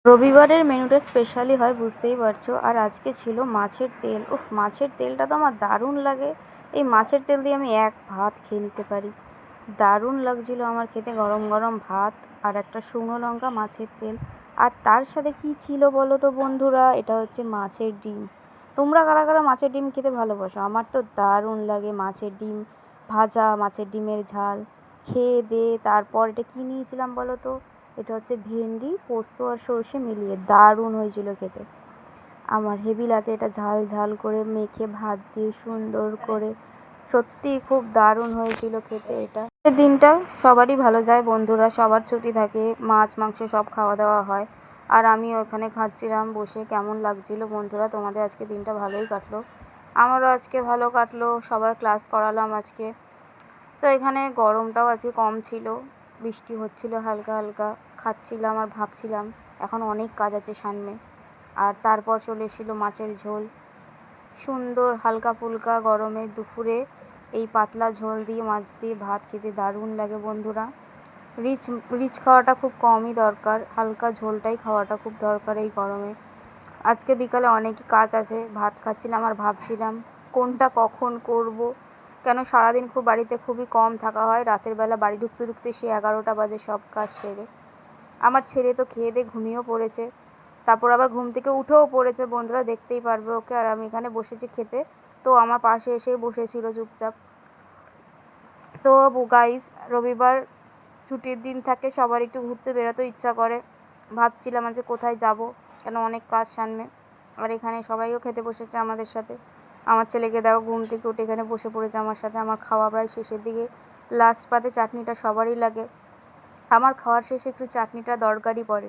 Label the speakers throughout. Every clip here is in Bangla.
Speaker 1: রবিবারের মেনুটা স্পেশালি হয় বুঝতেই পারছো। আর আজকে ছিল মাছের তেল। উফ, মাছের তেলটা তো আমার দারুণ লাগে। এই মাছের তেল দিয়ে আমি এক ভাত খেয়ে নিতে পারি। দারুণ লাগছিল আমার খেতে, গরম গরম ভাত আর একটা শুকনো লঙ্কা, মাছের তেল। আর তার সাথে কি ছিল বলো তো বন্ধুরা, এটা হচ্ছে মাছের ডিম। তোমরা কারা কারা মাছের ডিম খেতে ভালোবাসো? আমার তো দারুণ লাগে মাছের ডিম ভাজা, মাছের ডিমের ঝাল। খেয়ে দিয়ে তারপর এটা কী নিয়েছিলাম বলো তো, এটা হচ্ছে ভেন্ডি পোস্ত আর সর্ষে মিলিয়ে, দারুণ হয়েছিল খেতে। আমার হেভি লাগে এটা, ঝাল ঝাল করে মেখে ভাত দিয়ে সুন্দর করে। সত্যিই খুব দারুণ হয়েছিল খেতে এটা। এই দিনটা সবারই ভালো যায় বন্ধুরা, সবার ছুটি থাকে, মাছ মাংস সব খাওয়া দাওয়া হয়। আর আমি ওখানে খাচ্ছিলাম বসে। কেমন লাগছিল বন্ধুরা তোমাদের? আজকে দিনটা ভালোই কাটলো, আমারও আজকে ভালো কাটলো। সবার ক্লাস করালাম আজকে। তো এখানে গরমটাও আজকে কম ছিল, বৃষ্টি হচ্ছিল হালকা হালকা। খাচ্ছিলাম আর ভাবছিলাম এখন অনেক কাজ আছে সামনে। আর তারপর চলে এসেছিলো মাছের ঝোল, সুন্দর হালকা ফুলকা গরমের দুপুরে এই পাতলা ঝোল দিয়ে মাছ দিয়ে ভাত খেতে দারুণ লাগে বন্ধুরা। রিচ রিচ খাওয়াটা খুব কমই দরকার, হালকা ঝোলটাই খাওয়াটা খুব দরকার এই গরমে। আজকে বিকালে অনেকই কাজ আছে, ভাত খাচ্ছিলাম আর ভাবছিলাম কোনটা কখন করব। কেন সারাদিন বাড়িতে খুবই কম থাকা হয়, রাতের বেলা বাড়ি ঢুকতে ঢুকতে সে 11টা বাজে সব কাজ সেরে। আমার ছেলে তো খেয়ে দিয়ে ঘুমিয়েও পড়েছে, তারপর আবার ঘুম থেকে উঠেও পড়েছে বন্ধুরা, দেখতেই পারবে ওকে। আর আমি এখানে বসেছি খেতে, তো আমার পাশে এসেই বসেছিল চুপচাপ। তো গাইস, রবিবার ছুটির দিন থাকে, সবার একটু ঘুরতে বেরোতেও ইচ্ছা করে। ভাবছিলাম আজ কোথায় যাব, কেন অনেক কাজ সামনে। আর এখানে সবাইও খেতে বসেছে আমাদের সাথে। আমার ছেলেকে দেখো ঘুম থেকে উঠে এখানে বসে পড়েছে আমার সাথে। আমার খাওয়া প্রায় শেষের দিকে, লাস্ট পাতে চাটনিটা সবারই লাগে। আমার খাওয়ার শেষে একটু চাটনিটা দরকারই পড়ে,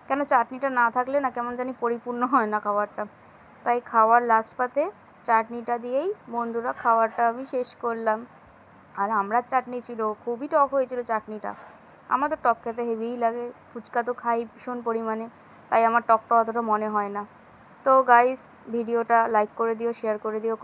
Speaker 1: কেন চাটনিটা না থাকলে না কেমন জানি পরিপূর্ণ হয় না খাবারটা। তাই খাওয়ার লাস্ট পাতে চাটনিটা দিয়েই বন্ধুরা খাওয়ারটা আমি শেষ করলাম। আর আমড়ার চাটনি ছিল, খুবই টক হয়েছিল চাটনিটা। আমার তো টক খেতে হেভিই লাগে, ফুচকা তো খাই ভীষণ পরিমাণে, তাই আমার টকটা অতটা মনে হয় না। তো গাইস, ভিডিওটা লাইক করে দিও, শেয়ার করে দিও।